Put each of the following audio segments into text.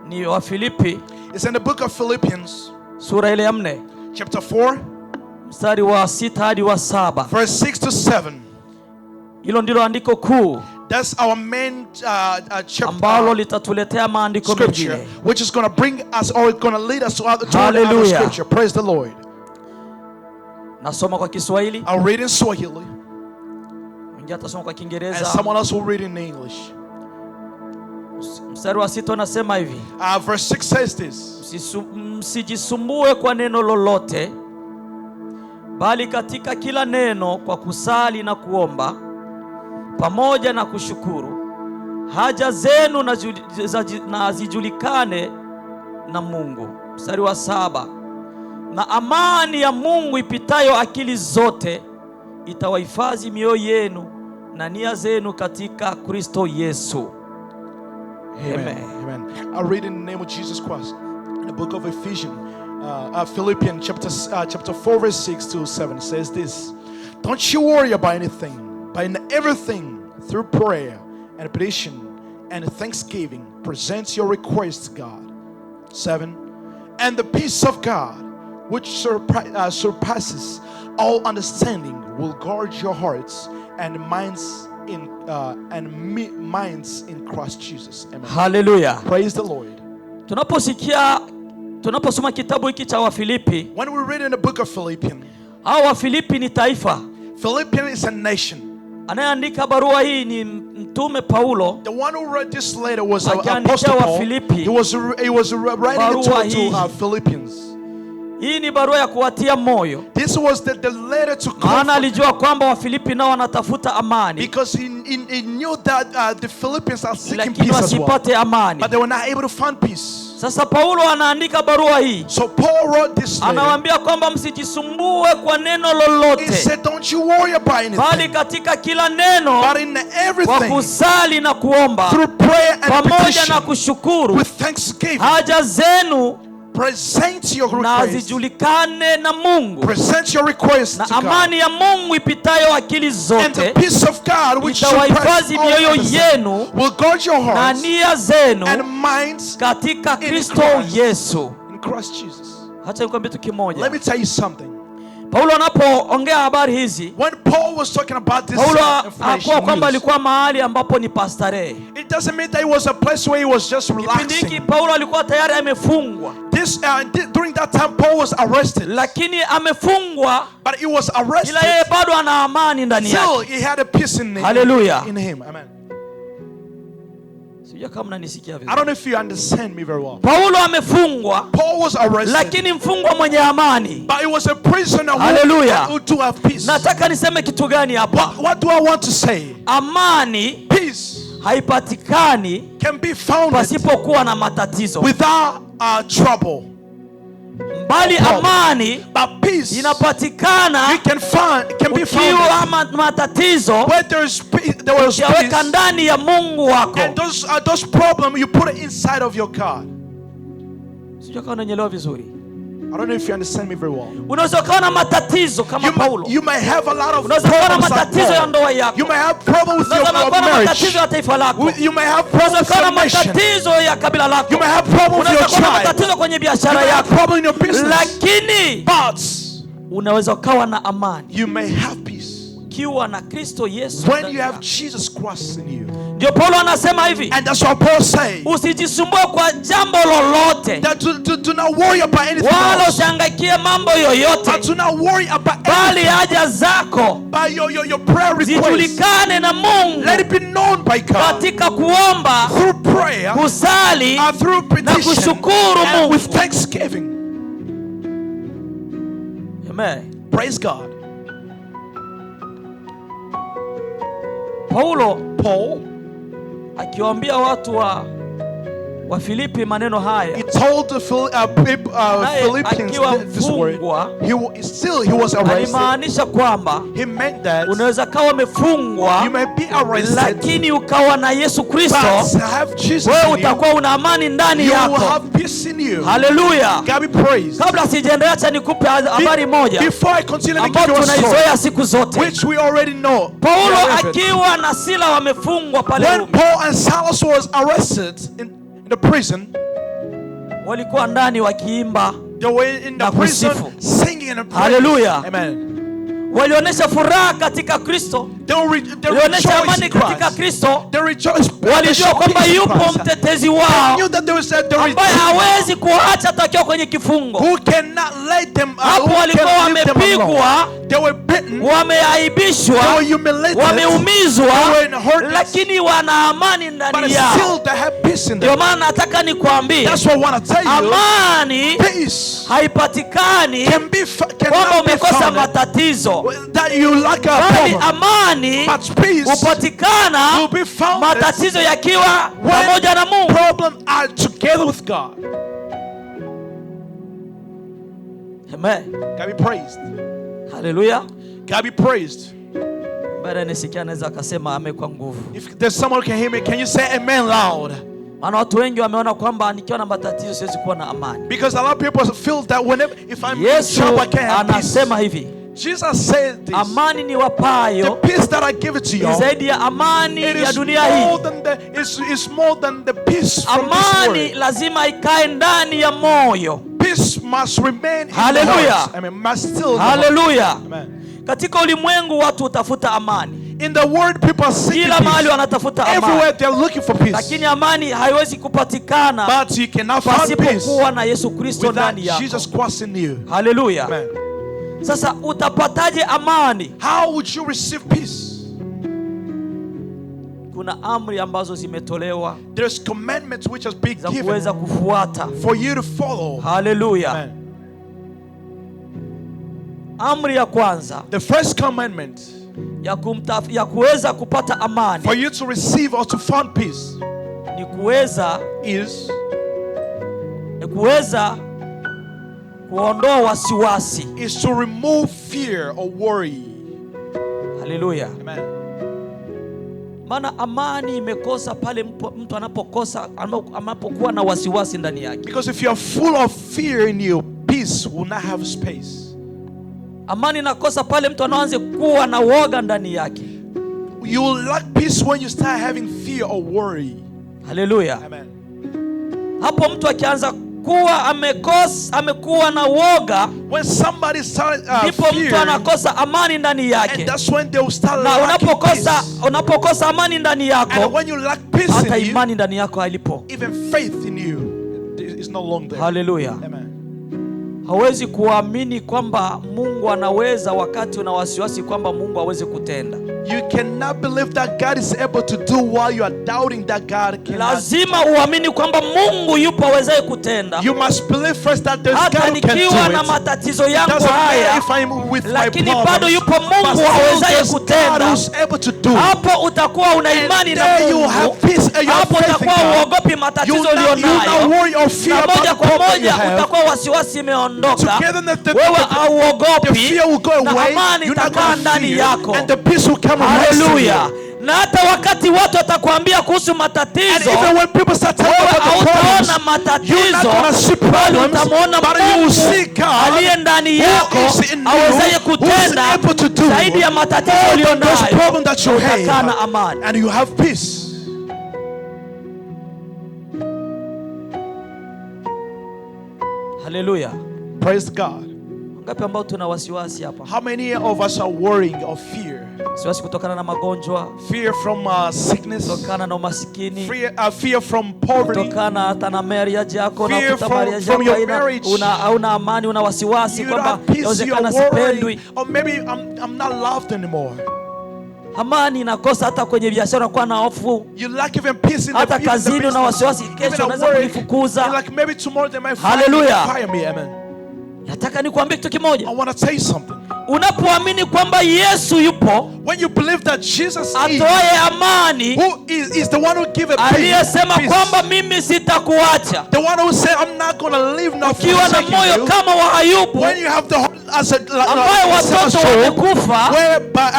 ni wa Filipi. It's in the book of Philippians, Sura ile ya 4. chapter 4, mstari wa 6 hadi wa 7. verse 6 to 7. Hilo ndilo andiko kuu. That's our main ambalo litatuletea maandiko scripture, mengine, which is going to bring us, or going to lead us to other scripture. Praise the Lord. Nasoma kwa Kiswahili. I'll read in Swahili. Mwingine atasoma kwa Kiingereza. And someone else will read in English. Mstari wa 6 unasema hivi. Verse 6 says this. Msijisumbue kwa neno lolote, bali katika kila neno kwa kusali na kuomba pamoja na kushukuru, haja zenu na zijulikane na Mungu. Mstari wa 7. Na amani ya Mungu ipitayo akili zote itawahifadhi mioyo yenu na nia zenu katika Kristo Yesu. Amen. Amen. I'll read in the name of Jesus Christ. In the book of Ephesians, Philippians chapter 4 verse 6 to 7 says this. Don't you worry about anything, but in everything through prayer and petition and thanksgiving present your requests to God. 7. And the peace of God, which surpasses all understanding, will guard your hearts and minds in Christ Jesus. Amen. Hallelujah. Praise the Lord. Tunaposoma kitabu hiki cha Wafilipi, when we read in the book of Philippians, hao Wafilipi ni taifa. Philippians is a nation. Anayeandika barua hii ni mtume Paulo. The one who read this letter was Apostle Paul. He was writing it to Philippians. Hii ni barua ya kuwatia moyo. This was the letter to comfort. Maana alijua kwamba Wafilipi nao wanatafuta amani. Because he knew that the Philippians are seeking peace as well. But they were not able to find peace. Sasa Paulo anaandika barua hii. So Paul wrote this letter. Anawaambia kwamba msijisumbue kwa neno lolote. He said, don't you worry about anything. Bali katika kila neno, but in everything, kwa kusali na kuomba, through prayer and pamoja na kushukuru, with thanksgiving, haja zenu present your request, na zijulikane na Mungu. Present your request na to God. Amani ya Mungu ipitayo akili zote, and the peace of God, which itawahifadhi mioyo yenu will guard your hearts na nia zenu and minds katika Kristo Yesu. In Christ Jesus. Hacha nikwambie kitu kimoja. Let me tell you something. Paulo anapoongea habari hizi, when Paul was talking about this hakuwa kwamba alikuwa mahali ambapo ni pastare. It doesn't mean that it was a place where he was just relaxing. Kipindi hiki Paulo alikuwa tayari amefungwa. During that time Paul was arrested. Lakini amefungwa, but he was arrested. Ila yeye bado ana amani ndani yake. Still he had a peace in him. Hallelujah. In him. Amen. I don't know if you understand me very well. Paulo amefungwa. Paul was arrested. Lakini mfungwa mwenye amani. But he was a prisoner who to have peace. Nataka niseme kitu gani hapa? What do I want to say? Amani, peace, haipatikani can be found pasipokuwa na matatizo. Without trouble. Bali amani, but peace, inapatikana can be found matatizo where there was peace, ndani ya Mungu wako. And those problems you put it inside of your God. Sijui kama unanielewa vizuri. I don't know if you understand me very well. Unaweza kuwa na matatizo kama Paulo. You may have a lot of problems. Unaweza kuwa na matatizo ya ndoa yako. You may have problems with your marriage. Unaweza kuwa na matatizo ya taifa lako. You may have problems with your nation. matatizo ya kabila lako. You may have problems with your tribe. Unaweza kuwa na matatizo kwenye biashara yako. You may have problems in your business. Lakini unaweza kuwa na amani. You may have peace. Ukiwa na Kristo Yesu. When you have Jesus Christ in you. Ndio Paulo anasema hivi. And that's what Paul says. Usijisumbue kwa jambo lolote. Do not worry about anything. Wala usihangaikie mambo yoyote. But do not worry about anything. Bali haja zako, by your prayer requests, zijulikane na Mungu. Let it be known by God. Katika kuomba, through prayer, kusali, through petition, na kushukuru Mungu. With thanksgiving. Amen. Praise God. Paul akiwaambia watu wa Filipi maneno haya. He told the Philippians this word. He was arrested. Alimaanisha kwamba he meant that unaweza kawa umefungwa, you may be arrested, lakini ukawa na Yesu Kristo, wewe utakuwa una amani ndani yako. You will have peace in you. Hallelujah. God be praised. Kabla sijaendelea, acha nikupe habari moja before I continue to give you a tunaizoea siku zote, which we already know. Paulo akiwa na Sila wamefungwa pale. When Paul and Silas was arrested in the prison, walikuwa ndani wakiimba They were in the na prison kusifu. singing and praising. Hallelujah. Amen. Walionyesha furaha katika Kristo, They walionyesha rejoiced amani in katika Christ. Kristo. They rejoiced. Walijua kwamba yupo mtetezi They wao knew that there was a ambaye hawezi kuacha takiwa kwenye kifungo. who cannot let them Hapo who walikuwa can leave them alone. wamepigwa, They were beaten. They wameaibishwa, were humiliated. wameumizwa, They were in hurt. lakini wana amani But ndani still yao. they have peace in Ndio them. maana nataka nikwambie, That's what I want to tell you. amani Peace haipatikani can be kwamba cannot be umekosa found matatizo, that you lack a bali problem. amani But peace hupatikana will be found matatizo yakiwa when pamoja na Mungu. problems are together with God. Amen. God be praised. Haleluya. God be praised. Baada nisikia anaweza akasema ame kwa nguvu. If there's someone who can hear me, can you say amen loud? Maana watu wengi wameona kwamba nikiwa na matatizo siwezi kuwa na amani. Because a lot of people feel that whenever if I'm in Yesu trouble, I can't have peace. anasema hivi, Jesus said this. amani ni The wapayo peace that I give it to you, ni zaidi ya amani it ya is dunia more hii. than it's more than the peace from this Amani world. lazima ikae ndani ya moyo. Peace must remain in the Hallelujah. heart. I mean, must still. Haleluya. Amen. Katika ulimwengu watu hutafuta amani. In the world, people are seeking Kila mahali peace. wanatafuta amani. Everywhere they're looking for peace. Lakini amani haiwezi kupatikana But you cannot find peace pasipokuwa na Yesu Kristo without ndani yako. Jesus Christ in you. Haleluya. Amen. Sasa utapataje amani? How would you receive peace? Kuna amri ambazo zimetolewa There's commandments which has been za given kuweza kufuata. for you to follow. Haleluya. Amen. Amri ya kwanza The first commandment ya kuweza kupata amani for you to receive or to find peace ni kuweza kuondoa wasiwasi. is to remove fear or worry. Haleluya. Amen. Maana amani imekosa pale mtu anapokuwa na wasiwasi ndani yake. Because if you are full of fear in you, peace will not have space. Amani inakosa pale mtu anaanza kuwa na woga ndani yake. You will lack peace when you start having fear or worry. Haleluya. Amen. Hapo mtu akianza kuwa amekuwa na woga, When somebody starts ndipo mtu fearing, anakosa amani ndani yake. and that's when they will start Na lacking peace. unapokosa amani ndani yako, And when you lack peace hata in you, imani ndani yako haipo. even faith in you is no longer there. Haleluya. Amen. Hawezi kuamini kwamba Mungu anaweza wakati una wasiwasi kwamba Mungu hawezi kutenda. You cannot believe that God is able to do while you are doubting that God cannot. Lazima uamini kwamba Mungu yupo awezaye kutenda. You must believe first that there's God Hata who can do nikiwa na it. matatizo yangu Doesn't matter haya, if I'm with my lakini problems, bado yupo but Mungu still awezaye there's God kutenda. who's able to do it. Hapo utakuwa una And imani na there you Mungu. have peace and you have Hapo faith in utakuwa God. uogopi You matatizo will not ulionayo. worry or fear Na about moja the kwa problem you moja have. utakuwa wasiwasi imeondoka. Together the Wewe hauogopi fear will go na away. amani You're not itakaa going to ndani fear, yako. and the peace will come and rest in you. Haleluya. Na hata wakati watu watakwambia kuhusu And matatizo, even when people start telling wewe about the problems, hautaona you're not matatizo, going to see bali problems, utamwona but you will Mungu see God aliye ndani yako who is in you, awezaye who is kutenda able to do zaidi ya matatizo more than those ulionayo. problems that you Utakaa na have, amani. and you have peace. Haleluya. Praise God. Ngapi ambao tuna wasiwasi hapa? How many of us are worrying or fear? Wasiwasi kutokana na magonjwa, Fear from sickness, kutokana na umasikini, fear from poverty, kutokana hata na marriage yako, na Fear ukuta from marriage your yako marriage. hauna amani, una wasiwasi you don't kwamba have peace, you inawezekana are worried, sipendwi. or maybe I'm not loved anymore. Amani inakosa hata kwenye biashara, unakuwa na hofu. You lack even peace in Hata the business. kazini una wasiwasi, Even kesho at unaweza work, kunifukuza. you're like maybe tomorrow they might Hallelujah. fire me. Amen. Nataka nikuambie kitu kimoja. I want to tell you something. Unapoamini kwamba Yesu yupo, When you believe that Jesus is, atoaye amani, who is the one who gives a aliyesema peace, kwamba mimi sitakuacha, the one who said I'm not going to leave now ukiwa na forsaking moyo you, kama wa Ayubu when you have the heart as a ambaye watoto wamekufa,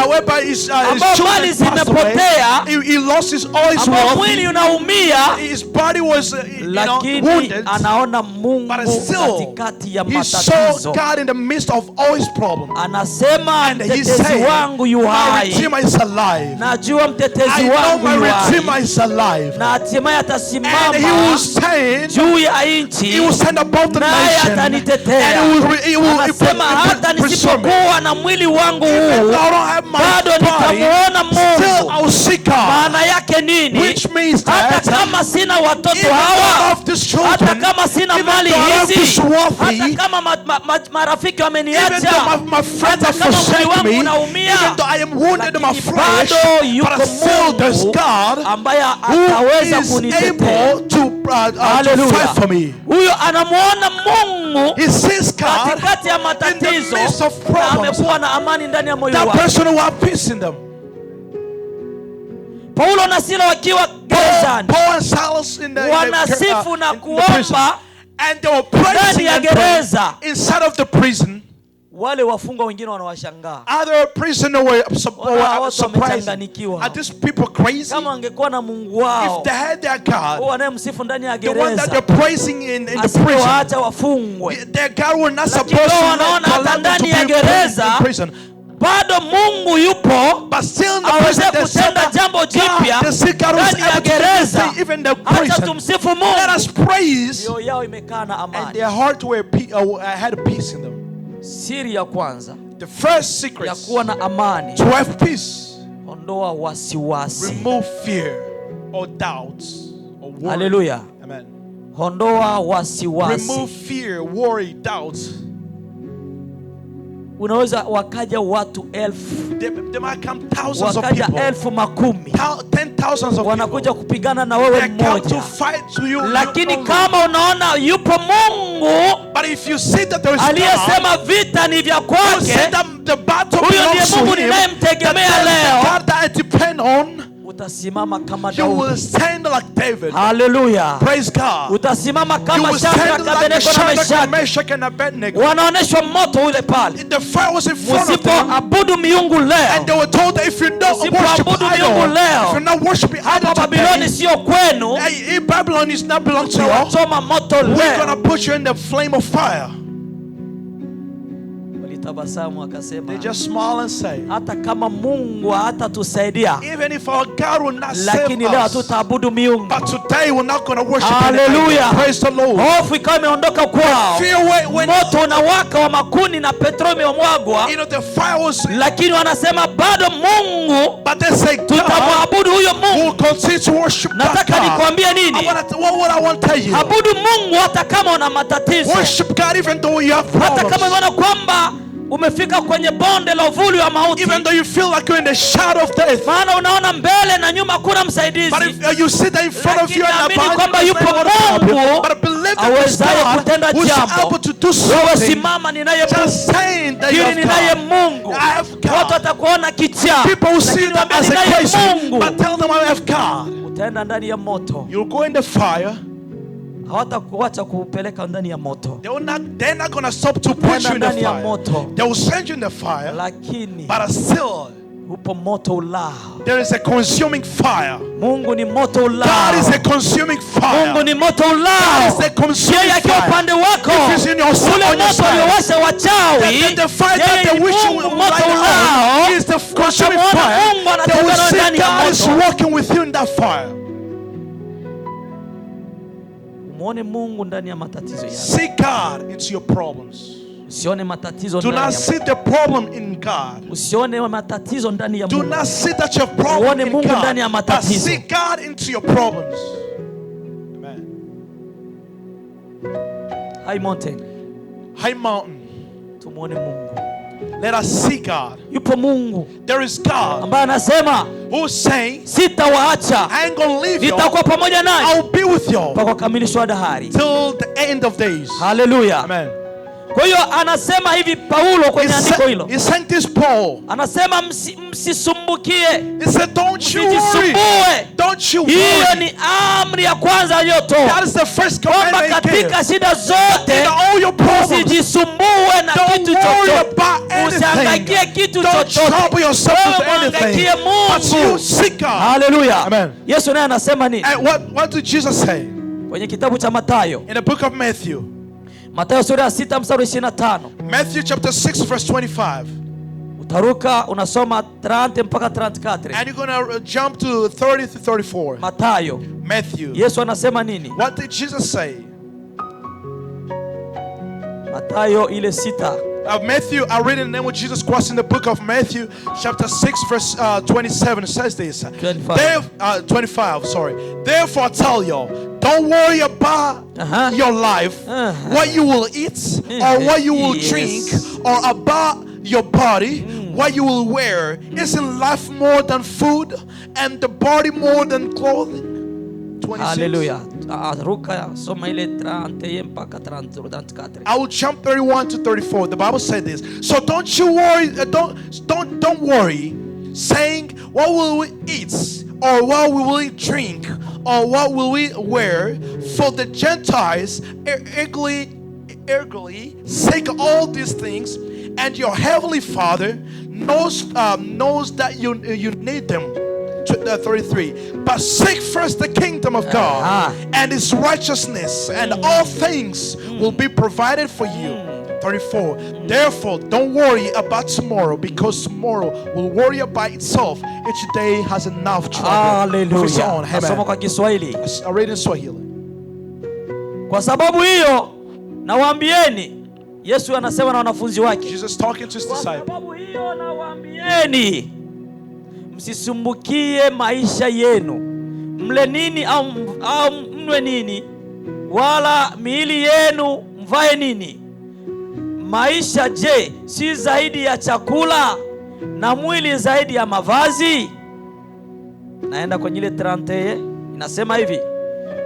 whereby his ambao children mali passed away, zimepotea, he lost all his ambao mwili wealth, unaumia, his body was lakini wounded, anaona Mungu but still katikati ya he saw matatizo. God in the midst of all his problems. Anasema And he mtetezi said, wangu yu my hai, Redeemer is alive. najua mtetezi I know wangu my yu Redeemer hai, is alive. na hatimaye And he atasimama will stand juu ya nchi, He will stand above the naye nation, atanitetea. and he will Anasema hata nisipokuwa na mwili wangu huu, bado nitamuona Mungu. I will see God. Maana yake nini? Which means hata that kama sina watoto even hawa, of these children, hata kama sina even mali though I'm hizi, wealthy, hata kama marafiki even wameniacha, though my friends hata have kama mwili forsaken wangu me, unaumia, even though I am wounded in my lakini flesh, bado yuko but still there's Mungu God ambaye who ataweza is kunitetea. able to fight for me. Huyo anamuona Mungu He sees God katikati ya in the matatizo, midst of na problems. amekuwa na amani ndani ya moyo That wake. person who have peace in them. Paulo na Sila wakiwa gerezani, Paul and Silas in the wanasifu na in the prison, kuomba and they were praising ndani ya and praying gereza. inside of the prison. Wale wafungwa wengine wanawashangaa, Other prisoners were watu surprised. wamechanganyikiwa. Are these people crazy? Kama wangekuwa na Mungu wao, If they had their God, wao wanayemsifu ndani ya the one that gereza, they're praising in the prison, asingewaacha wafungwe. their God were not Lakini supposed to wanaona hata allow them to ndani ya be gereza, in prison. bado Mungu yupo, But still in the aweze prison, they said kutenda that jambo jipya God, the sick God was ndani ya able to do gereza. anything, even in the Acha prison. tumsifu Let Mungu. us praise, Mioyo yao imekaa na and amani. their heart had peace in them. Siri ya kwanza The first secret ya kuwa na amani, to have peace, ondoa wasiwasi. remove fear or doubts or worry. Haleluya. Amen. Ondoa wasiwasi. Remove fear, worry, doubts. Unaweza wakaja watu 1000, There might come thousands of wakaja people, 10,000 10,000s of wanakuja people. kupigana na wewe They come to mmoja, fight to you. lakini only. kama unaona yupo Mungu But if you see that there is God, aliyesema vita ni vya you kwake, see that the battle huyo ndiye belongs to Mungu Him, ninayemtegemea that leo, the God that I depend on, utasimama kama you will Daudi. stand like David. Haleluya. Praise God. Utasimama You kama will Shadraka, stand like Abednego na Shadrach, Meshaki. Meshach, and Abednego. Wanaoneshwa moto ule pale. The fire was in front of them, Msipoabudu miungu and leo, they were told that if you don't worship Msipoabudu miungu idol, leo, if you're not worshiping idol hapa Babiloni today, sio kwenu, hey, Babylon is not belong to you. utawachoma moto We're leo. gonna put you in the flame of fire. Walitabasamu wakasema, They just smile and say, hata kama Mungu hatatusaidia, even if our God will not save lakini leo us, hatutaabudu miungu. but today we're not gonna worship Hallelujah. anything. Praise the Lord. Hofu ikawa imeondoka kwao, Fear when moto unawaka wa makuni na petroli imemwagwa, the fire was, lakini wanasema bado Mungu, but they say God tutamwabudu huyo will Mungu. continue to worship that Nataka God. nikwambie nini? What I want to tell you, Abudu Mungu hata kama una matatizo, worship God even though you have hata kama problems, unaona kwamba umefika kwenye bonde la uvuli wa mauti, even though you feel like you're in the shadow of death. maana unaona mbele na nyuma kuna msaidizi, But if you sit there in front of you and lakini abide, kwamba there's yupo nobody to help you. Mungu But believe that there's awezaye God kutenda who's jambo. able to do Wewe something. simama, ninaye Mungu. Just saying that you Kiri ninaye have God. Mungu. I have God. Watu watakuona kichaa, People will see lakini that waambie as a ninaye crazy, Mungu. but tell them I have God. Utaenda ndani ya moto, You'll go in the fire. hawatakuacha kupeleka ndani ya moto, They're not gonna stop to put you in the ndani ya fire. moto, They will send you in the fire, lakini but still upo moto ulao. there is a consuming fire. Mungu ni moto God ulao. is a consuming fire. Mungu ni moto God ulao. is a consuming Yeye akiwa fire. upande wako, If he's in your side, ule on your moto side, uliowasha wachawi, the fire that yeye they ni wish you Mungu, would moto light ulao. out is the consuming Utamwona fire. Mungu They anatembea will see ndani ya God is moto. walking with you in that fire. Muone Mungu ndani ya matatizo yako. See God into your problems. Usione matatizo Do ndani not ya see the problem in God. Usione matatizo ndani ya Do Mungu. not see that your problem Uone in Mungu ndani ya God, but matatizo. see God into your problems. Amen. High mountain, High mountain, tumuone Mungu. let us see God. Yupo Mungu There is God ambaye anasema who's saying, sitawaacha, I ain't gonna leave you. nitakuwa pamoja nanyi I'll be with you mpaka ukamilisho wa dahari. till the end of days. Haleluya. Amen. Kwa hiyo anasema hivi Paulo kwenye andiko hilo, He sent this Paul. anasema msisumbukie, He said, don't you worry. msijisumbue. Don't you Hiyo worry. ni amri ya kwanza aliyotoa, That is the first kwamba commandment he gave. katika shida zote In all your problems, usijisumbue na don't kitu worry chochote, about anything. usihangaike kitu Don't chochote, trouble yourself with wewe anything. mwangakie But you Mungu. seek God. Haleluya. Amen. Yesu naye anasema nini And what did Jesus say? kwenye kitabu cha Mathayo? In the book of Matthew. Mathayo sura ya 6 mstari 25. Matthew chapter 6 verse 25. Utaruka unasoma 30 mpaka 34. And you're going to jump to 30 to 34. Mathayo. Matthew. Yesu anasema nini? What did Jesus say? Mathayo ile 6. Matthew, I read in the name of Jesus Christ in the book of Matthew, chapter 6, verse 27. It says this. 25, sorry. Therefore I tell y'all, don't worry about your life, what you will eat, or what you will drink, or about your body, what you will wear. Isn't life more than food, and the body more than clothing? 26. Hallelujah. I will jump 31 to 34. The Bible said this. So don't you worry, don't worry, saying, what will we eat, or what will we drink, or what will we wear? For the Gentiles eagerly seek all these things, and your heavenly Father knows that you need them. 33. But seek first the kingdom of God and His righteousness, and all things will be provided for you. 34. Therefore, don't worry about tomorrow, because tomorrow will worry about itself. Each day has enough trouble. Hallelujah. Nasoma kwa Kiswahili. I read in Swahili. Kwa sababu hiyo nawaambieni, Yesu anasema na wanafunzi wake. Jesus talking to his disciples. Kwa sababu hiyo nawaambieni, msisumbukie maisha yenu, mle nini au mnwe nini, wala miili yenu mvae nini. Maisha je, si zaidi ya chakula, na mwili zaidi ya mavazi? Naenda kwenye ile 30, inasema hivi,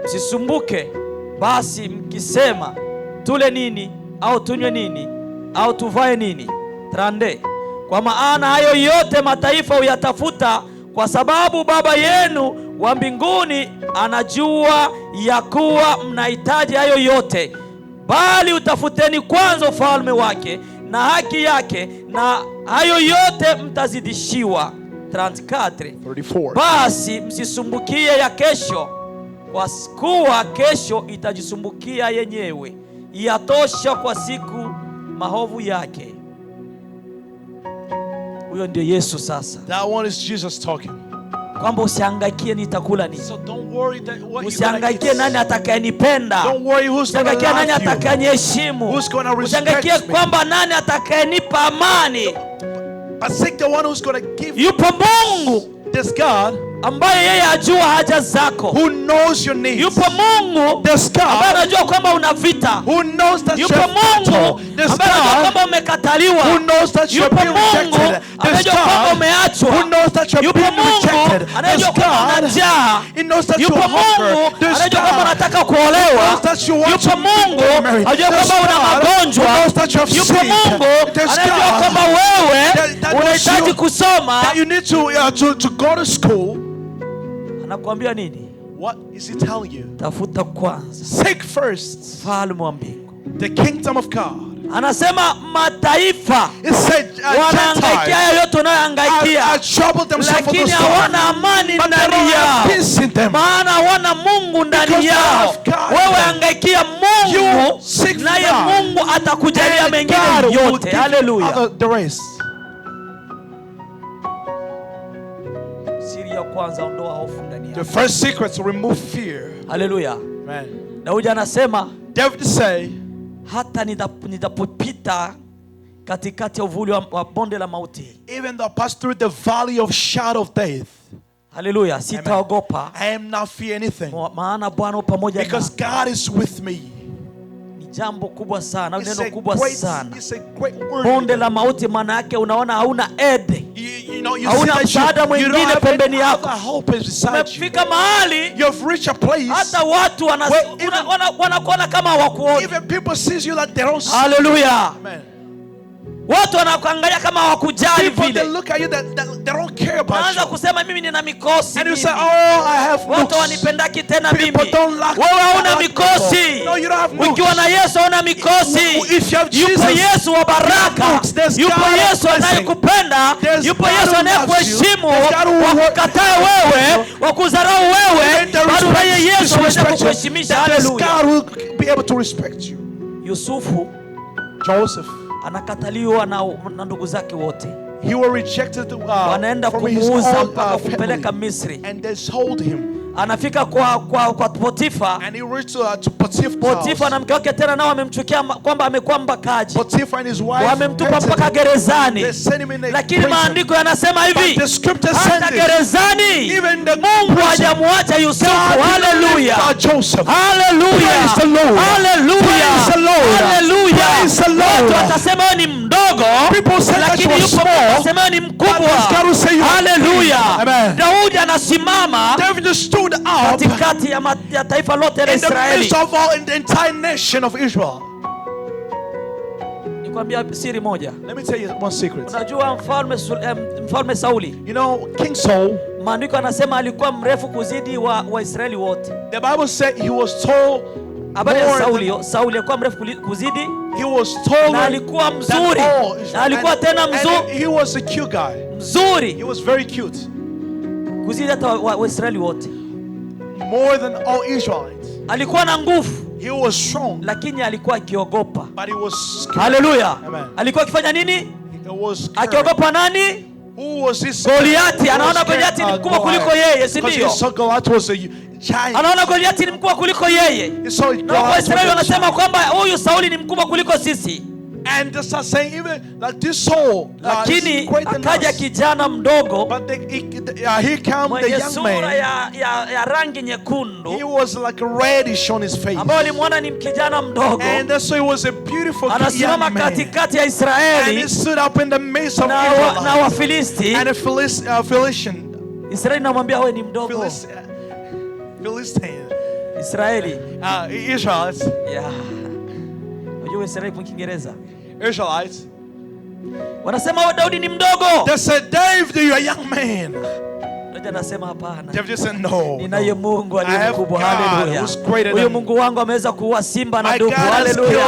msisumbuke basi mkisema, tule nini au tunywe nini au tuvae nini. 30. Kwa maana hayo yote mataifa huyatafuta, kwa sababu Baba yenu wa mbinguni anajua ya kuwa mnahitaji hayo yote. Bali utafuteni kwanza ufalme wake na haki yake, na hayo yote mtazidishiwa. 34. Basi msisumbukie ya kesho, kwa kuwa kesho itajisumbukia yenyewe. Yatosha kwa siku maovu yake. Huyo ndio Yesu sasa. That one is Jesus talking. Kwamba usihangaikie nitakula nini. So don't worry that what usihangaikie nani atakayenipenda. Don't worry who's going to love you. Usihangaikie nani atakayeniheshimu. Who's going to respect me. Usihangaikie kwamba nani atakayenipa amani. But seek the one who's going to give you. Yupo Mungu, this God, ambaye yeye ajua haja zako. Who knows your needs. Yupo Mungu, this God, ambaye anajua kwamba una vita. Who knows that yupo Mungu, this ambaye anajua kwamba umekataliwa. Who knows that you're being rejected. This God, who knows that you're being rejected. This God, He knows that you're hungry. This God, unataka kuolewa. knows that you want to be married. This God, who knows that you're sick. This God, unahitaji kusoma. That you need to go to school. Anakuambia nini? What is He telling you? Tafuta kwanza, seek first, ufalme wa mbingu, the kingdom of God. Anasema mataifa wanahangaikia yote unayohangaikia, lakini hawana amani ndani yao, maana hawana Mungu ndani yao. Wewe hangaikia Mungu, naye Mungu atakujalia mengine yote. Haleluya. Kwanza ondoa hofu ndani yako. The first secret to remove fear. Hallelujah. Amen. Daudi anasema, David say, hata nitapopita katikati ya uvuli wa bonde la mauti, even though I pass through the valley of shadow of death. Hallelujah. Sitaogopa. I am not fear anything. Maana Bwana pamoja nami. Because God is with me. Jambo kubwa sana, neno kubwa sana. Word. Bonde la mauti maana yake unaona hauna ede. You hauna msaada mwingine pembeni yako. Umefika mahali, you've reached a place, hata watu wanakuona kama hawakuoni. Even people see you like they don't see. Hallelujah. Amen. Watu wanakuangalia kama hawakujali vile. They look at you that they don't care about you. Unaanza kusema mimi nina mikosi. And you say, oh, I have nooks. Watu wanipendaki tena mimi. Wewe hauna mikosi. No, you don't have nooks. Ukiwa na Yesu hauna mikosi. If you have Jesus, yupo Yesu wa baraka. Yupo Yesu anayekupenda. Yupo Yesu anayekuheshimu. Wakukatae wewe, wakudharau wewe, bado naye Yesu anaweza kukuheshimisha. Hallelujah. God will be able to respect you. Yusufu, Joseph, anakataliwa na ndugu zake wote. He was rejected wanaenda kumuuza mpaka kupeleka Misri. And they sold him. Anafika kwa Potifa. And he reached to Potiphar's Potifa na mke wake tena nao wamemchukia kwamba amekuwa mbakaji. Potiphar and his wife wamemtupa mpaka gerezani. Lakini maandiko yanasema hivi, hata gerezani Mungu hajamuacha Yusufu. Haleluya, haleluya, haleluya, haleluya. Watu watasema wewe ni mdogo, lakini yupo watasema wewe ni mkubwa. Haleluya. Daudi anasimama katikati ya taifa lote la Israeli. Nikwambia siri moja. Let me tell you one secret. Unajua mfalme Sauli, you know, King Saul, maandiko anasema alikuwa mrefu kuzidi wa Israeli wote. The Bible said he was tall. Habari ya Sauli alikuwa mrefu kuzidi, he was taller, na alikuwa mzuri, na alikuwa tena mzuri. He was a cute guy. Mzuri. He was very cute. Kuzidi hata wa Israeli wote. More than all Israelites. Alikuwa na nguvu. He was strong. Lakini alikuwa akiogopa. But he was scared. Hallelujah. Amen. Alikuwa akifanya nini? He was scared. Akiogopa nani? Who was this? Goliati. Anaona Goliati ni mkubwa kuliko yeye, si ndio? Goliath was a giant. Anaona Goliati ni mkubwa kuliko yeye. Na Waisraeli wanasema kwamba huyu Sauli ni mkubwa kuliko sisi. And they start saying even like this Saul, lakini akaja kijana mdogo, but here came the young man. ya rangi nyekundu. He was like reddish on his face. Ambao alimuona ni kijana mdogo. And so he was a beautiful young man. Anasimama katikati ya Israeli. And he stood up in the midst of Israel. Na Wafilisti. And a Philistine. Israeli namwambia wewe ni mdogo. Philistine. Israeli. Israelites. Yeah. Unajua Israeli kwa Kiingereza? Israelites. Wanasema wewe Daudi ni mdogo. They said, David, you are a young man. Daudi anasema hapana. David said, no. Ninaye Mungu aliye mkubwa. Haleluya. Huyo Mungu wangu ameweza kuua simba na dubu. Haleluya.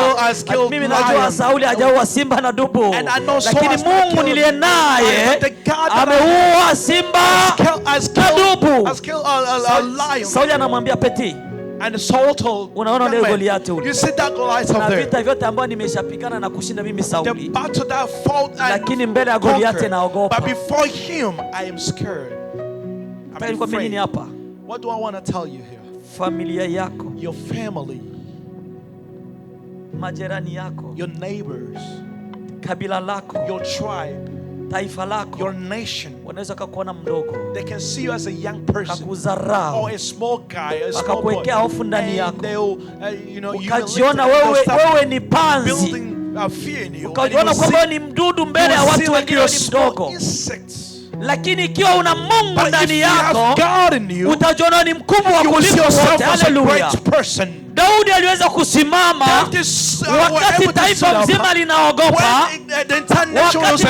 Mimi najua Sauli hajaua simba na dubu. Lakini Mungu niliye naye ameua simba na dubu. Sauli anamwambia Peti. And Saul told, unaona leo Goliath ule. You see that Goliath up there. Na vita vyote ambavyo nimeshapigana na kushinda mimi Sauli. The battle that fought and lakini mbele ya Goliath naogopa. But before him I am scared. I'm afraid. Hapa. What do I want to tell you here? Familia yako. Your family. Majirani yako. Your neighbors. Kabila lako. Your tribe. Taifa lako. Your nation. Wanaweza kukuona mdogo. They can see you as a young person. Kakudharau. Or a small guy, a small boy. Wakakuwekea hofu ndani yako. You know, ukajiona wewe ni panzi. Building fear in you. Ukajiona kwamba ni mdudu mbele ya watu wengine ni mdogo. Lakini ikiwa una Mungu ndani yako, utajiona ni mkubwa kuliko wote. Haleluya. Daudi aliweza kusimama wakati taifa mzima linaogopa, wakati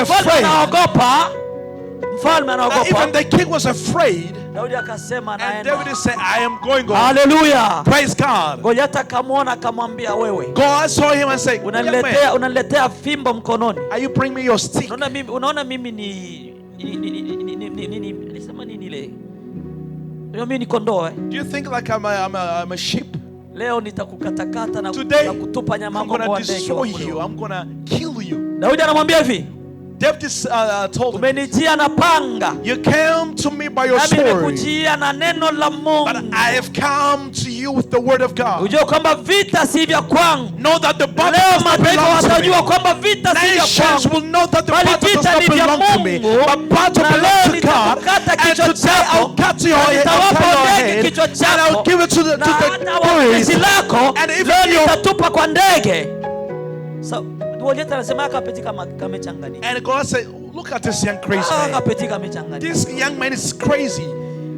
mfalme anaogopa. Even the king was afraid. Daudi akasema naenda. And David said, I am going on. Hallelujah. Praise God. Goliath akamwona akamwambia wewe. God saw him and said, unaniletea fimbo mkononi. Are you bring me your stick? Unaona mimi nilisema nini ile? Mimi ni kondoo. Do you think like I'm a sheep? Leo nitakukatakata na kutupa nyama yako kwa ndege. I'm gonna kill you. Daudi anamwambia hivi. David told him, umenijia na panga. You came to me by your sword. Nimekujia na neno la Mungu. But I have come to you with the word of God. Ujue kwamba vita si vya kwangu. Know that the battle does not belong to me. Watajua kwamba vita si vya kwangu. Will know that the battle does not belong to me. But battle belongs to God. And today I'll cut your head. And I'll give it to the police. And even nitatupa kwa ndege. So Goliath anasema akapeti kama kamechanganyika. And God said, look at this young crazy man. Akapeti kamechanganyika. This young man is crazy.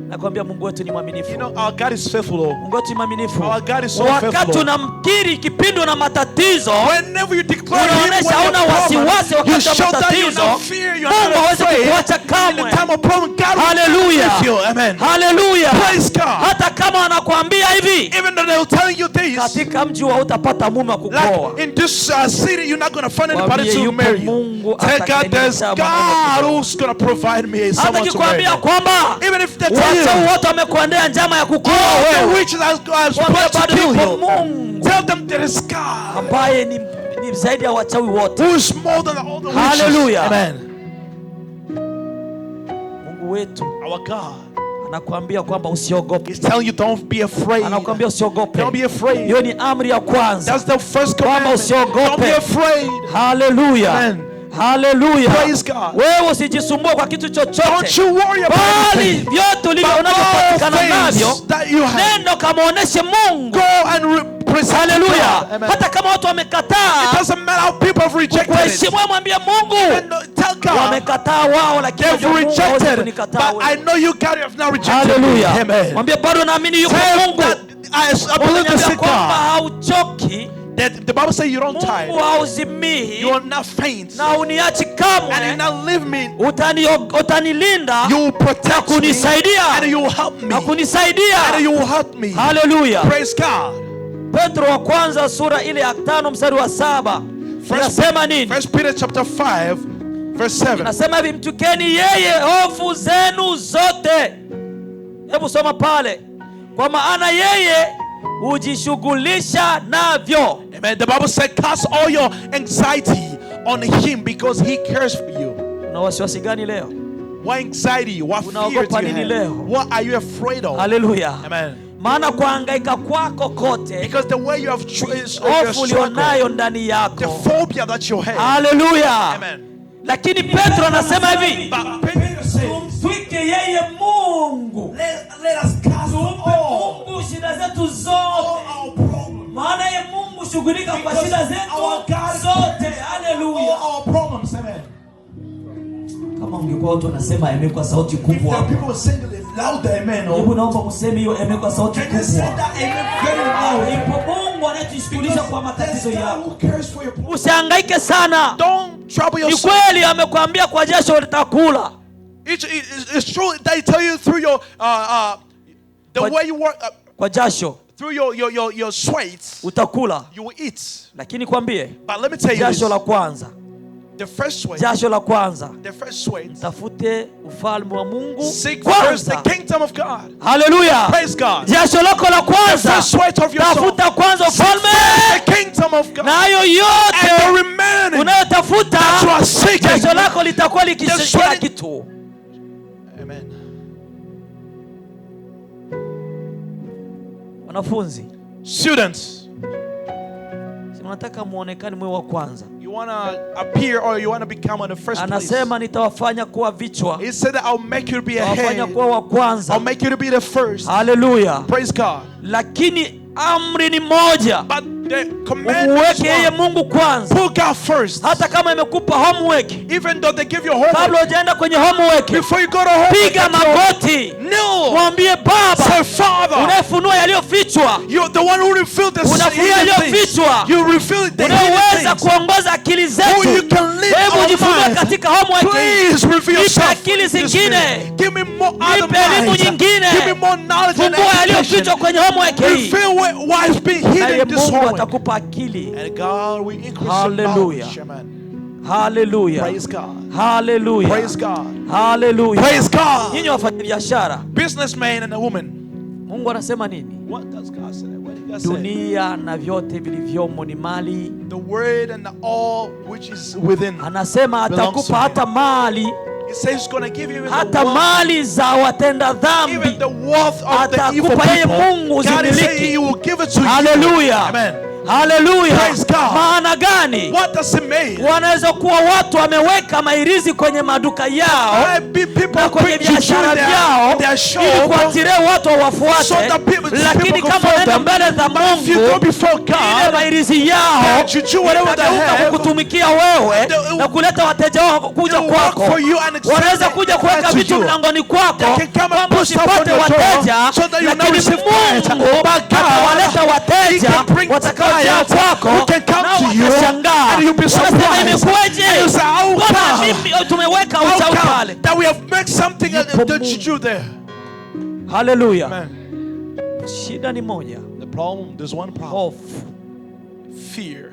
Nakwambia Mungu wetu ni mwaminifu. You know, our God is faithful. Mungu wetu ni mwaminifu. Our God is so faithful. Wakati unamkiri kipindi na matatizo, whenever you declare him, unaonesha una wasiwasi wakati wa matatizo, Mungu hawezi kukuacha kamwe. Hallelujah. Amen. Hallelujah. Praise God. Hata kama wanakuambia hivi, even though they will tell you this, katika mji hautapata mume wa kukuoa. Like in this city you're not going to find anybody to marry you. Tell God there's God who's going to provide me someone to marry. Even if they tell you wote wamekuandaa njama ya kukuoa wewe, which has planned to kill you, tell them there is God ambaye ni zaidi ya wachawi wote, who is more than all the witches. Hallelujah. Amen. Mungu wetu, our God, anakuambia kwamba usiogope. He's telling you don't be afraid. Anakuambia usiogope. Don't be afraid. Hiyo ni amri ya kwanza. That's the first Kwamba commandment. usiogope. Don't be afraid. Hallelujah. Amen. Hallelujah. Praise God. Wewe usijisumbue kwa kitu chochote. Don't you worry about Bali anything. vyote ulivyopatikana navyo, That you have. nenda kamuoneshe Mungu. Go and present. Hallelujah. Amen. Hata kama watu wamekataa, It doesn't matter how people have rejected it. kuheshimu, mwambie Mungu, Tell God. wamekataa wao, lakini They've Mungu hawezi rejected, kunikataa but I wewe. know you, God, you have not rejected me. Hallelujah. Amen. Mwambie bado naamini yuko Tell Mungu. that I believe the Unaniambia kwamba God. hauchoki, That the Bible says you don't tire. Mungu hauzimii, You will not faint. na uniachi And you kamwe. not leave me. Utanilinda You will protect me. kunisaidia, And you will help me. na kunisaidia. And you will help me. Hallelujah. Praise God. Petro wa kwanza sura ile ya 5 mstari wa 7 inasema nini? 1 Peter chapter 5 verse 7. Inasema hivi, mtukeni yeye hofu zenu zote. Hebu soma pale. Kwa maana yeye hujishughulisha navyo. Amen. The Bible said cast all your anxiety on him because he cares for you. Una wasiwasi gani leo? What anxiety, what fear do Unaogopa you nini have? leo? What are you afraid of? Hallelujah. Amen. Maana kuhangaika kwako kote, Because the way you have your hofu struggle, ulionayo ndani the yako. phobia that you have. Hallelujah. Amen. Lakini Petro anasema hivi, But Peter said, tumtwike yeye Mungu. let us cast Tumpe Mungu shida zetu zote. our problems. Maana yeye Mungu shughulika kwa shida zetu zote. Hallelujah. Our problems. Amen. Kama ungekuwa watu wanasema amen kwa sauti kubwa hapo. People sing it louder, amen. Hebu naomba mseme hiyo amen kwa sauti Can you say kubwa. that amen very loud? Ipo Mungu anayejishughulisha kwa matatizo There's God yako. who cares for your problems. Usihangaike sana. Don't trouble Ni yourself. kweli amekwambia kwa jasho utakula. It's true. They tell you through your the But- way you work Kwa jasho through your sweat, utakula. you will eat. Lakini kwambie, But let me tell you jasho this. la kwanza, The first sweat, jasho la kwanza, the first sweat. tafute ufalme wa Mungu Seek first the kwanza. kingdom of God. Hallelujah. Praise God. Jasho lako la The kwanza, first sweat of your soul. tafuta kwanza Seek ufalme, first the kingdom of God. na hayo And yote the remaining unayotafuta, that you are seeking. jasho lako litakuwa The likishika sweat- kitu. Amen. Wanafunzi, Students, si mnataka muonekane mwe wa kwanza. you want to appear or you want to become on the first place. Anasema nitawafanya kuwa vichwa, He said that I'll make you to be a nitawafanya head. kuwa wa kwanza. I'll make you to be the first. Hallelujah. Praise God. Lakini amri ni moja, But the command is umuweke yeye one. Mungu kwanza. Put God first. Hata kama imekupa homework, Even though they give you homework, kabla hujaenda kwenye homework, before you go to home, piga magoti, no. mwambie Baba, Say, Father, unayefunua yaliyofichwa, you're the one who revealed the Unafunua hidden things. yaliyofichwa, You revealed the hidden unaweza things. kuongoza akili Who zetu. you can lead Hebu our jifunue minds. katika homework. Please reveal Nipe yourself. akili this zingine. minute. Give me more other Nipe elimu minds. nyingine. Give me more knowledge and Fungua yaliyofichwa education. kwenye homework hii, Reveal why it's being naye hidden this Mungu homework. atakupa akili. And God will increase your Hallelujah. knowledge. Amen. Hallelujah. Praise God. Hallelujah. Praise God. Hallelujah. Praise God. Nyinyi wafanyabiashara, Businessman and a woman. Mungu anasema nini? What does God say? What did God say? Dunia na vyote vilivyomo ni mali. The word and the all which is within. Anasema belongs to atakupa him. hata mali, He says he's going to give you even the hata wealth, mali za watenda even dhambi. the wealth of the evil Atakupa yeye people. Mungu God is saying uzimiliki. he will give it to you. Hallelujah. Amen. Hallelujah. Praise God. Maana gani? What does it mean? Wanaweza kuwa watu wameweka mairizi kwenye maduka yao People na kwenye preach you biashara their vyao show, ili kuatiria watu wafuate, so that people lakini go kama follow unaenda them. mbele za But if you go Mungu, before ile God, mairizi yao that juju, whatever they itageuka have, kukutumikia wewe they- na kuleta wateja wao kuja they will work kwako. for you and extend Wanaweza their kuja hand kuweka to vitu you. mlangoni kwako They can come and kwamba put stuff on usipate your door wateja, so that you not lakini receive clients. Mungu But God, atawaleta wateja He can bring watakaojaa clients kwako, who can come nao to you, watashangaa. and you'll be Wanasema surprised. imekuwaje? And you say, how Mbona come? mimi tumeweka How uchawi come pale? that we have made something Yupo that Mungu. you there? Hallelujah. Amen. Shida ni moja, The problem, there's one problem. hofu. Fear.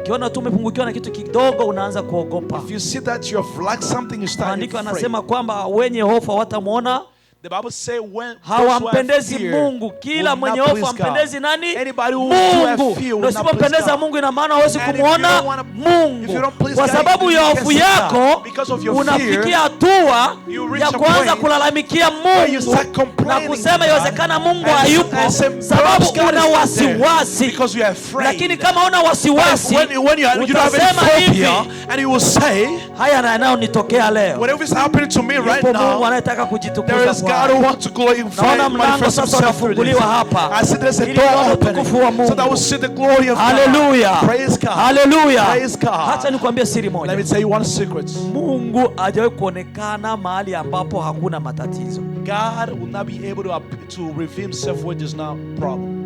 Ukiona tu umepungukiwa na kitu kidogo unaanza kuogopa. If you see that you have lacked something, you start Maandiko afraid. anasema kwamba wenye hofu hawatamwona The Bible says when hawampendezi Mungu. Kila mwenye hofu hampendezi nani? Mungu. Na usipompendeza Mungu ina maana huwezi kumuona Mungu. Kwa sababu ya hofu yako unafikia hatua ya kuanza kulalamikia Mungu na kusema iwezekana Mungu hayupo sababu una wasiwasi. Lakini kama una wasiwasi utasema hivi, haya yanayonitokea leo, Mungu anataka kujitukuza. Naona mlango sasa unafunguliwa hapa ili utukufu wa Mungu. Haleluya, haleluya. Hata nikwambie siri moja, Mungu hajawahi kuonekana mahali ambapo hakuna matatizo. God will not be able to reveal himself where there's no problem.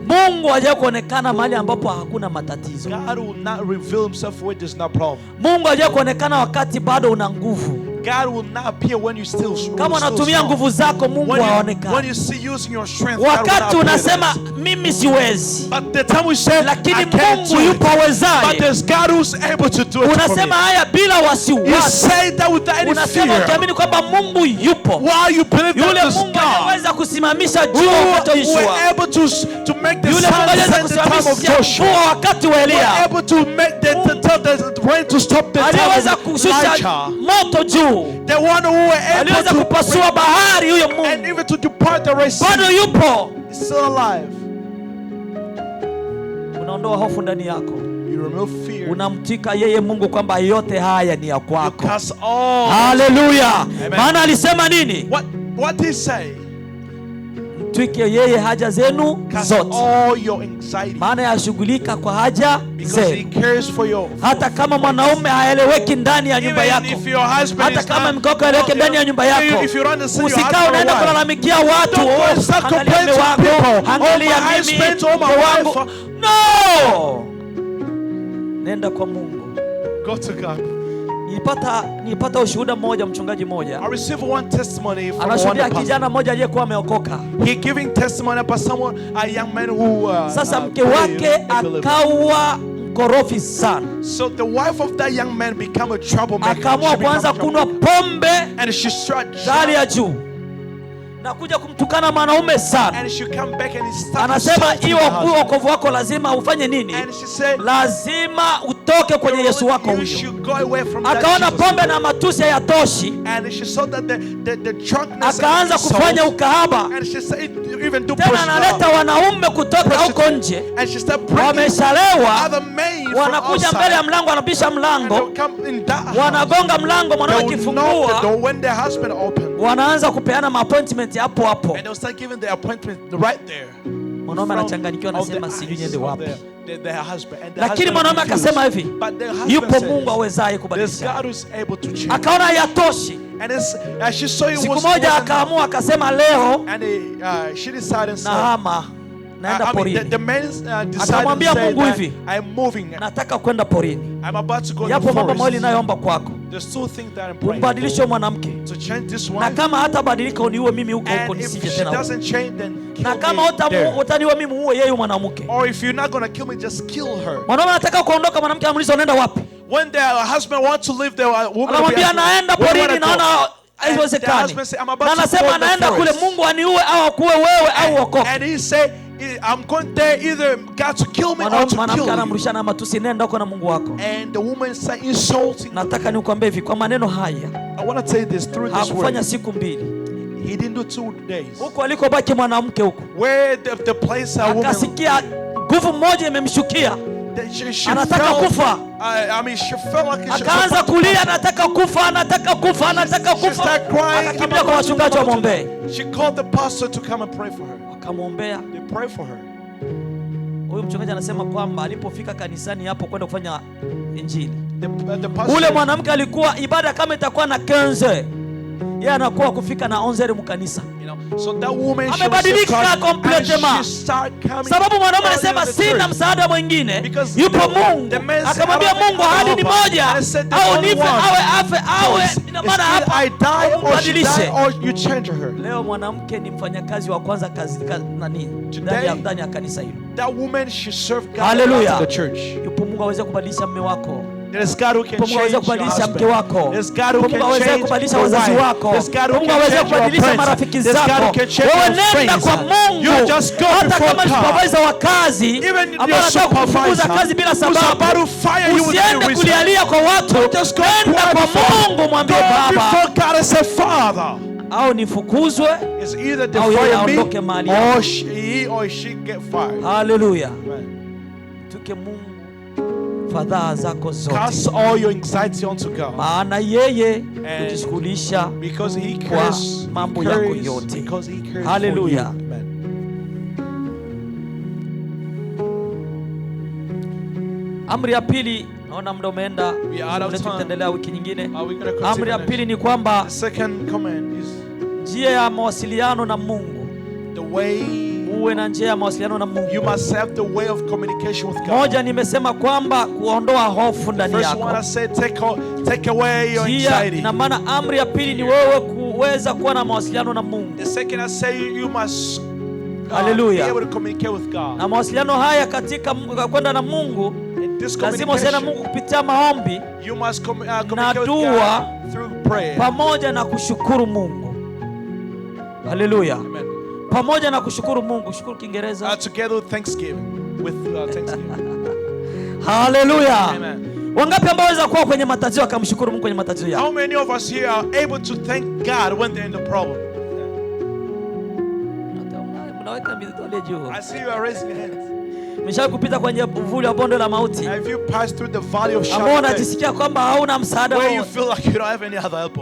Mungu hajawahi kuonekana mahali ambapo hakuna matatizo. God will not reveal himself where there's no problem. Mungu hajawahi kuonekana wakati bado una nguvu. God will not appear when you still strong. Kama unatumia nguvu zako, Mungu haonekani. When you see using your strength, wakati unasema mimi siwezi, but the time we say lakini Mungu yupo awezaye, but there's God who's able to do it. Unasema haya bila wasiwasi. You say that without any fear. Unasema ukiamini kwamba Mungu yupo. Why you believe that yule Mungu anaweza kusimamisha jua wakati wa Joshua. Able to make the yule Mungu anaweza kusimamisha jua wakati wa Elia. Able to make the rain to stop the aliweza kushusha moto juu. The one who were able to kupasua bahari, huyo Mungu. And even to depart the Red Sea. Bado yupo. He's still alive. Unaondoa hofu ndani yako. You remove fear. Unamtika yeye Mungu kwamba yote haya ni ya kwako. You cast all. Hallelujah. Maana alisema nini? What he say? Mtwike yeye haja zenu zote. Maana yashughulika kwa haja zenu. Hata kama mwanaume haeleweki ndani ya nyumba yako, hata kama mkoko haeleweki ndani ya nyumba yako, usikao unaenda kulalamikia watu, angalia mume wako, angalia mimi wangu. No! Nenda kwa Mungu. Go to God. Nilipata ushuhuda mmoja, mchungaji mmoja. I received one testimony from anashuhudia kijana mmoja aliyekuwa ameokoka. He giving testimony about someone, a young man who sasa mke wake akawa mkorofi sana. So the wife of that young man became a troublemaker. Akaamua kuanza kunywa pombe and she started hali ya juu na kuja kumtukana mwanaume sana. And she come back and he anasema hiyo wokovu wako lazima ufanye nini? And she said, lazima utoke kwenye Yesu wako huyo. Akaona pombe na matusi hayatoshi. And she saw that the drunkenness akaanza kufanya ukahaba. And she said even do tena analeta wanaume kutoka huko nje. And she started bringing wameshalewa, other men wanakuja mbele ya mlango, wanapisha mlango, wanagonga mlango, mwanamke akifungua, when the husband opened, wanaanza kupeana appointment hapo hapo. And they start giving the appointment right there. Mwanaume anachanganyikiwa, anasema sijui niende wapi. Lakini mwanaume akasema hivi, yupo Mungu awezaye kubadilisha. Akaona hayatoshi. Siku moja akaamua akasema leo nahama, naenda porini. Akamwambia Mungu hivi, nataka kwenda porini. Yapo mambo mawili ninayoomba kwako. Umbadilishe mwanamke. Na kama hata badilika uniue mimi huko huko nisije tena. Na kama utaniua mimi uue yeye mwanamke. Mwanaume anataka kuondoka, mwanamke anamuuliza unaenda wapi? When the husband wants to leave, the woman anamwambia naenda porini, naona haiwezekani. Na anasema anaenda kule Mungu aniue au akuue wewe au okoke. And he said, I'm going there either God to kill me or to kill you. Anamrushana matusi, nenda huko na Mungu wako. And the woman said insulting. Nataka nikwambie hivi kwa maneno haya. I want to say this through this word. Hakufanya siku mbili. He didn't do 2 days. Huko alikobaki mwanamke huko. Where the place a woman. Akasikia nguvu moja imemshukia. Anataka kufa. I mean, she felt like akaanza kulia, anataka kufa, anataka kufa, anataka kufa. Akakimbia kwa wachungaji wamwombee. She called the pastor to come and pray for her. Akamwombea. They pray for her. Huyo mchungaji anasema kwamba alipofika kanisani hapo kwenda kufanya injili, ule mwanamke alikuwa ibada kama itakuwa na 15, yeye anakuwa kufika na 11 mkanisa. So that woman amebadilika completely. Sababu mwanaume anasema sina msaada mwingine, yupo Mungu. Akamwambia Mungu hadi ni moja, au nife awe afe awe, ina maana hapa I die or she die or you change her. Leo mwanamke ni mfanyakazi wa kwanza kazi nani ndani ya kanisa hilo. That woman she served God in the church. Yupo Mungu aweze kubadilisha mume wako. There's God who can Mungu aweze change your kubadilisha mke husband. wako. There's God who Mungu can aweze change kubadilisha your wazazi wife. wako. There's God who Mungu can aweze change your kubadilisha friends. marafiki There's God zako. who can change Wewe your nenda friends. kwa Mungu. You just go Hata before kama God. supervisor wa kazi Even ambaye your anataka kukufukuza supervisor kazi bila who's about sababu, to fire you without usiende a reason. kulialia kwa watu. Just go Nenda quiet kwa before- Mungu, mwambie Go Baba, before God and say, Father, au nifukuzwe it's either they au yeye fire aondoke me mahali or hapa. he or she get fired. Haleluya. Amen. Tuke Mungu fadhaa zako Cast zote, all your anxiety onto God. maana yeye And kujishughulisha because he kwa cares, mambo he yako cares, yote. because he cares Hallelujah. for you. Amen. Amri ya pili, naona muda umeenda, We are out of time. tutaendelea wiki nyingine. Are we gonna continue Amri ya next? pili ni kwamba The second command is njia ya mawasiliano na Mungu, the way uwe na njia ya mawasiliano na Mungu. you must have the way of communication with God. Moja, nimesema kwamba kuondoa hofu ndani First yako. one I said, take away your Njia, anxiety. ina maana amri ya pili ni wewe kuweza kuwa na mawasiliano na Mungu. The second I say you must be Hallelujah. able to communicate with God. Na mawasiliano haya katika kwenda na Mungu, In this lazima usiane na Mungu communication, kupitia maombi you must communicate with dua God through prayer. pamoja na kushukuru Mungu. Haleluya. Amen. Pamoja na kushukuru Mungu. Shukuru Kiingereza. Together with thanksgiving. Thanksgiving. Haleluya. Amen. Wangapi ambao waweza kuwa kwenye matatizo akamshukuru Mungu kwenye matatizo yao? How many of us here are able to thank God when they're in the problem? Unaweka vidole juu. I see you are raising your hands. Umeshawahi kupita kwenye uvuli wa bonde la mauti Have you passed through the valley of ambao shadow of death, unajisikia kwamba hauna msaada where you wowote? feel like you don't have any other help?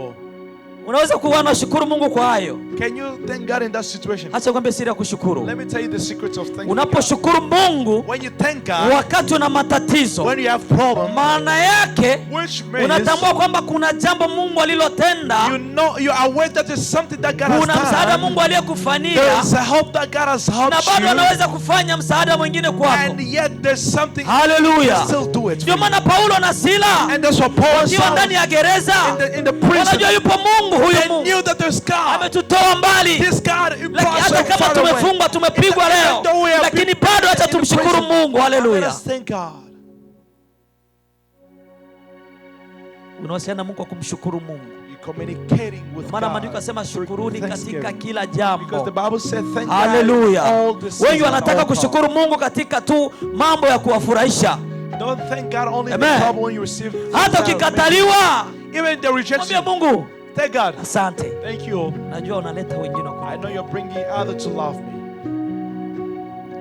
Unaweza kuwa na shukuru Mungu kwa hayo. Can you thank God in that situation? Acha kwambie siri ya kushukuru. Let me tell you the secret of thanking God. Unaposhukuru Mungu When you thank God, wakati una matatizo, when you have problems, maana yake which means unatambua kwamba kuna jambo Mungu alilotenda, you know, you are aware that there's something that God has kuna msaada done. Mungu aliyekufanyia, There's a help that God has na helped bado you, anaweza kufanya msaada mwingine kwako. and yet there's something Haleluya. He still do it. Ndio maana Paulo na Sila And that's what Paul wakiwa ndani said ya gereza, in the prison. wanajua yupo Mungu, huyu They Mungu knew that there's God. ametutoa mbali. This God Lakini brought us hata so kama far away. tumefungwa, tumepigwa Even though we leo, have lakini been bado acha in the tumshukuru prison, Mungu. let Haleluya. us thank God. Unawasiliana na Mungu kwa kumshukuru Mungu. You're communicating with Maana God. maandiko yasema through shukuruni thanksgiving. katika kila Because the jambo. Bible said thank God Haleluya. in all the seasons Wengi wanataka and all kushukuru Mungu katika tu mambo ya kuwafurahisha. times. Don't thank God only in Amen. the trouble when you receive. Hata ukikataliwa, Even the mwambie rejection. Mungu, Thank God. asante. Thank you. Najua unaleta wengine I kwa. know you're bringing others to love me.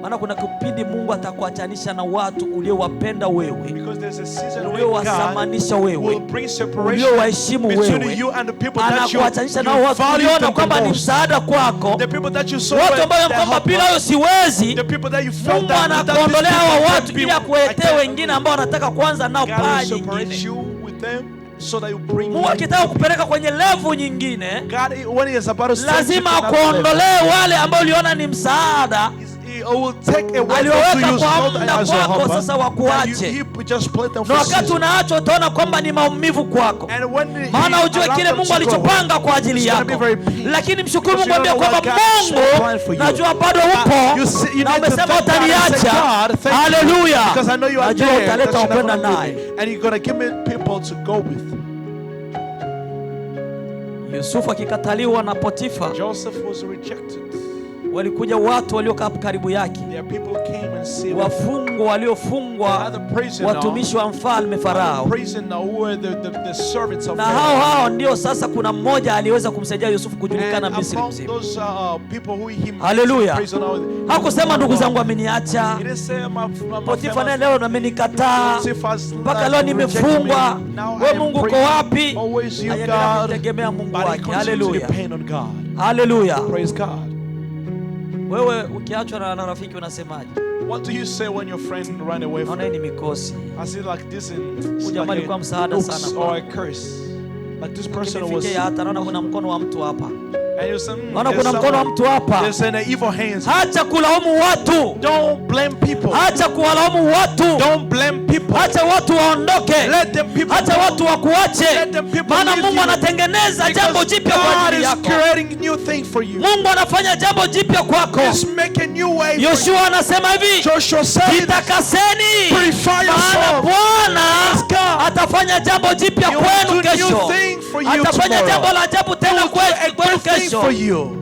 Maana kuna kipindi Mungu atakuachanisha na watu uliowapenda wewe, Because there's a season where God uliowasamanisha will wewe, bring separation uliowaheshimu between wewe. you and the people that you Anakuachanisha nao watu value uliona the kwamba ni most. msaada kwako, The people that you saw watu ambao that kwamba help bila hiyo us. siwezi. The people that you felt Mungu that without these anakuondolea people hawa can't watu be- ili I akuletee can't- wengine ambao wanataka kuanza nao God paa will separate nyingine. you with them so that you bring Mungu them. akitaka kupeleka kwenye level nyingine, God, when he is about to send you lazima to another level, akuondolee wale ambao uliona ni msaada, he will take away alioweka from you kwa not muda as a kwako, helper, sasa wakuache. and he just put them na for wakati season. unaacho utaona kwamba ni maumivu kwako, And when he maana ujue allows kile them Mungu to go, alichopanga kwa ajili it's gonna be yako. very painful. Lakini mshukuru Because Mungu, you ambia don't know kwamba what God is so Mungu, planned for you. najua bado you upo need na to umesema thank God and say, utaniacha. God, thank you, Haleluya. because I know you are Najua there, utaleta that you never wapenda leave naye. me. And you're going to give me people to go with. Yusufu akikataliwa na Potifa, Joseph was rejected. walikuja watu waliokaa karibu yake, Their people came and said, wafungwa waliofungwa, watumishi wa mfalme Farao. the servants of Na hao ndio sasa kuna mmoja aliweza kumsaidia Yusufu kujulikana Misri mzima. Haleluya. Hakusema ndugu zangu ameniacha, Potifa naye leo amenikataa, mpaka leo nimefungwa, wewe Mungu uko wapi? Aliendelea kumtegemea Mungu wake. Haleluya. Haleluya. Praise God. Wewe ukiachwa na rafiki unasemaje? What do you say when your friend ran away from Naona hii you? ni mikosi. I see like this in Jamaa like alikuwa msaada a sana oops kwa. or a curse. Like this person was. Kimefikia hata naona kuna mkono wa mtu hapa. And you say, Naona kuna mkono wa mtu hapa. there's an evil hands. Hacha kulaumu watu. Don't blame people. Hacha kuwalaumu watu. Don't blame people. people. Acha watu waondoke. Let them people Acha go. watu wakuache. Let them people Maana leave Mungu you. anatengeneza jambo jipya kwa God ajili is yako. creating new thing for you. Mungu anafanya jambo jipya kwako. He's making new way for you. Yoshua anasema hivi, Joshua said, jitakaseni, purify maana yourself. Bwana God atafanya jambo jipya He will kwenu do new kesho. thing for you Atafanya tomorrow. jambo la ajabu He tena will do a kwenu great thing kesho. for you.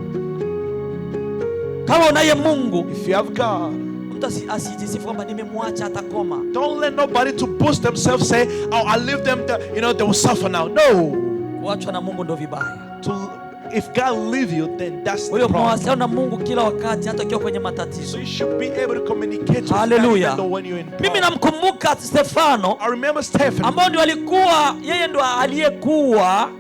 Kama unaye Mungu, If you have God, mtu asijisifu kwamba nimemwacha atakoma. don't let nobody to boost themselves, say, oh, I leave them, they will suffer now. No. Kuachwa na Mungu ndo vibaya. If God leave you, then that's the Wewe problem. mawasiliano na Mungu kila wakati, hata ukiwa kwenye matatizo. So you should be able to communicate with Hallelujah. God even though when you're in Mimi problem. namkumbuka Stefano I remember Stephen. ambao ndio alikuwa, yeye ndo aliyekuwa